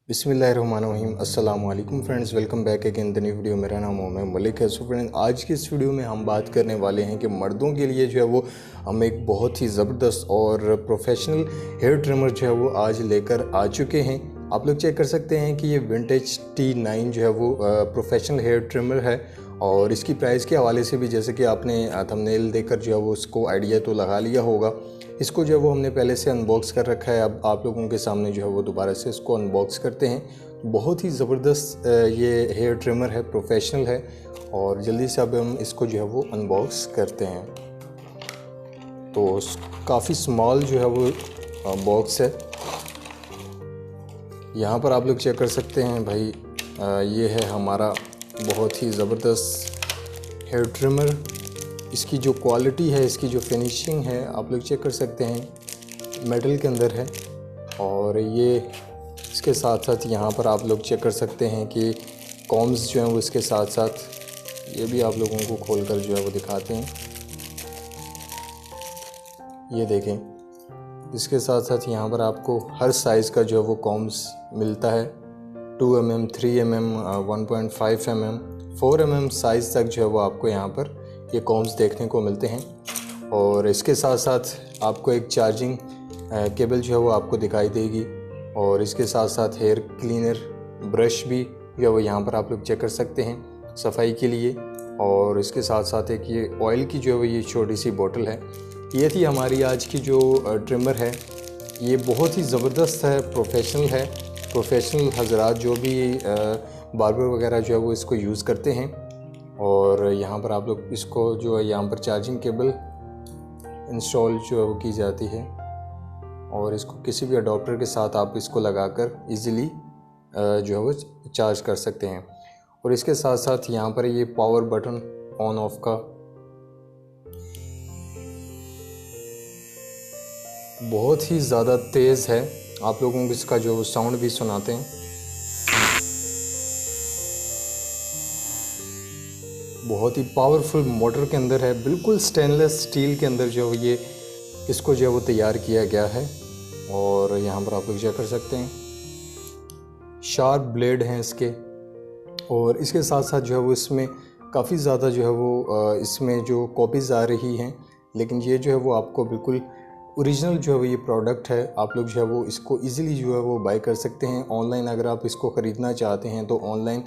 बिस्मिल्लाहिर्रहमानिर्रहीम अस्सलाम वालेकुम friends, welcome back again the new video. मेरा नाम मोहम्मद मलिक है। सो फ्रेंड्स, आज की इस वीडियो में हम बात करने वाले हैं कि मर्दों के लिए जो है वो हम एक बहुत ही ज़बरदस्त और प्रोफेशनल हेयर ट्रिमर जो है वो आज लेकर आ चुके हैं। आप लोग चेक कर सकते हैं कि ये विंटेज T9 जो है वो प्रोफेशनल हेयर ट्रिमर है और इसकी प्राइस के हवाले से भी जैसे कि आपने थंबनेल देखकर जो है वो उसको आइडिया तो लगा लिया होगा। इसको जो है वो हमने पहले से अनबॉक्स कर रखा है, अब आप लोगों के सामने जो है वो दोबारा से इसको अनबॉक्स करते हैं। बहुत ही ज़बरदस्त ये हेयर ट्रिमर है, प्रोफेशनल है और जल्दी से अब हम इसको जो है वो अनबॉक्स करते हैं। तो काफ़ी स्मॉल जो है वो बॉक्स है। यहाँ पर आप लोग चेक कर सकते हैं भाई, ये है हमारा बहुत ही ज़बरदस्त हेयर ट्रिमर। इसकी जो क्वालिटी है, इसकी जो फिनिशिंग है, आप लोग चेक कर सकते हैं, मेटल के अंदर है। और ये इसके साथ साथ यहाँ पर आप लोग चेक कर सकते हैं कि कॉम्स जो हैं वो इसके साथ साथ, ये भी आप लोगों को खोलकर जो है वो दिखाते हैं। ये देखें, इसके साथ साथ यहाँ पर आपको हर साइज़ का जो है वो कॉम्स मिलता है। 2 mm, 3 mm, 1.5 mm, 4 mm size तक जो है वो आपको यहाँ पर ये कॉम्स देखने को मिलते हैं। और इसके साथ साथ आपको एक चार्जिंग केबल जो है वो आपको दिखाई देगी और इसके साथ साथ हेयर क्लीनर ब्रश भी जो है वो यहाँ पर आप लोग चेक कर सकते हैं सफाई के लिए। और इसके साथ साथ एक ये ऑयल की जो है वो ये छोटी सी बोतल है। ये थी हमारी आज की जो ट्रिमर है। ये बहुत ही ज़बरदस्त है, प्रोफेशनल है। प्रोफेशनल हजरात जो भी बार्बर वगैरह जो है वो इसको यूज़ करते हैं। और यहाँ पर आप लोग इसको जो है यहाँ पर चार्जिंग केबल इंस्टॉल जो है वो की जाती है और इसको किसी भी अडॉप्टर के साथ आप इसको लगाकर इजीली जो है वो चार्ज कर सकते हैं। और इसके साथ साथ यहाँ पर ये पावर बटन ऑन ऑफ का बहुत ही ज़्यादा तेज़ है। आप लोगों को इसका जो साउंड भी सुनाते हैं। बहुत ही पावरफुल मोटर के अंदर है, बिल्कुल स्टेनलेस स्टील के अंदर जो है ये इसको जो है वो तैयार किया गया है। और यहाँ पर आप लोग चेक कर सकते हैं, शार्प ब्लेड हैं इसके। और इसके साथ साथ जो है वो इसमें काफ़ी ज़्यादा जो है वो इसमें जो कॉपीज़ आ रही हैं, लेकिन ये जो है वो आपको बिल्कुल ओरिजिनल जो है वो ये प्रोडक्ट है। आप लोग जो है वो इसको इजीली जो है वो बाय कर सकते हैं ऑनलाइन। अगर आप इसको ख़रीदना चाहते हैं तो ऑनलाइन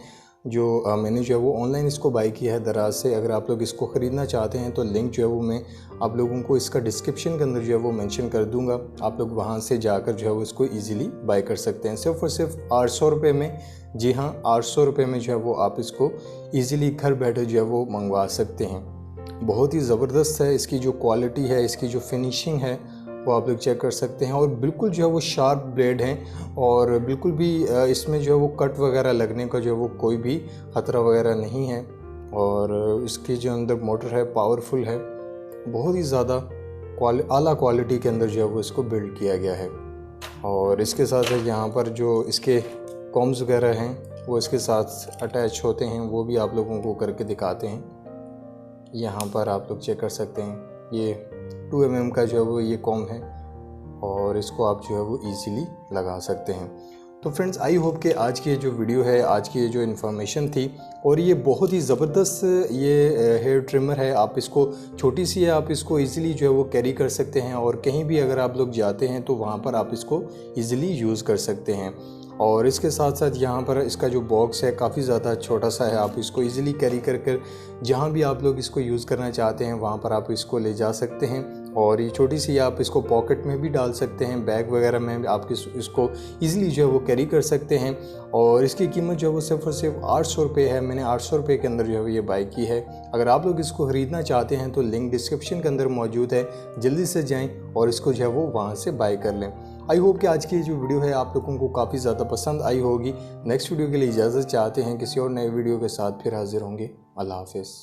जो मैंने जो है वो ऑनलाइन इसको बाय किया है दराज से। अगर आप लोग इसको ख़रीदना चाहते हैं तो लिंक जो है वो मैं आप लोगों को इसका डिस्क्रिप्शन के अंदर जो है वो मेंशन कर दूंगा। आप लोग वहां से जाकर जो है वो इसको इजीली बाय कर सकते हैं सिर्फ़ और सिर्फ 800 रुपये में। जी हाँ, 800 रुपये में जो है वो आप इसको ईज़िली घर बैठे जो है वो मंगवा सकते हैं। बहुत ही ज़बरदस्त है। इसकी जो क्वालिटी है, इसकी जो फिनिशिंग है वो आप लोग चेक कर सकते हैं। और बिल्कुल जो है वो शार्प ब्लेड हैं और बिल्कुल भी इसमें जो है वो कट वगैरह लगने का जो है वो कोई भी ख़तरा वगैरह नहीं है। और इसकी जो अंदर मोटर है पावरफुल है, बहुत ही ज़्यादा आला क्वालिटी के अंदर जो है वो इसको बिल्ड किया गया है। और इसके साथ साथ यहाँ पर जो इसके कॉम्स वगैरह हैं वो इसके साथ अटैच होते हैं, वो भी आप लोगों को करके दिखाते हैं। यहाँ पर आप लोग चेक कर सकते हैं, ये 2 mm का जो है वो ये कॉम है और इसको आप जो है वो इजीली लगा सकते हैं। तो फ्रेंड्स, आई होप कि आज की जो वीडियो है, आज की जो इन्फॉर्मेशन थी, और ये बहुत ही ज़बरदस्त ये हेयर ट्रिमर है। आप इसको छोटी सी है, आप इसको इजीली जो है वो कैरी कर सकते हैं और कहीं भी अगर आप लोग जाते हैं तो वहाँ पर आप इसको इजीली यूज़ कर सकते हैं। और इसके साथ साथ यहाँ पर इसका जो बॉक्स है काफ़ी ज़्यादा छोटा सा है। आप इसको इजीली कैरी कर कर जहाँ भी आप लोग इसको यूज़ करना चाहते हैं वहाँ पर आप इसको ले जा सकते हैं। और ये छोटी सी आप इसको पॉकेट में भी डाल सकते हैं, बैग वगैरह में आप इसको इजीली जो है वो कैरी कर सकते हैं। और इसकी कीमत जो है वो सिर्फ और सिर्फ 800 रुपये है। मैंने 800 रुपये के अंदर जो है ये बाय की है। अगर आप लोग इसको ख़रीदना चाहते हैं तो लिंक डिस्क्रिप्शन के अंदर मौजूद है, जल्दी से जाएँ और इसको जो है वो वहाँ से बाय कर लें। आई होप कि आज की जो वीडियो है आप लोगों को काफ़ी ज़्यादा पसंद आई होगी। नेक्स्ट वीडियो के लिए इजाज़त चाहते हैं, किसी और नए वीडियो के साथ फिर हाजिर होंगे। अल्लाह हाफ़िज़।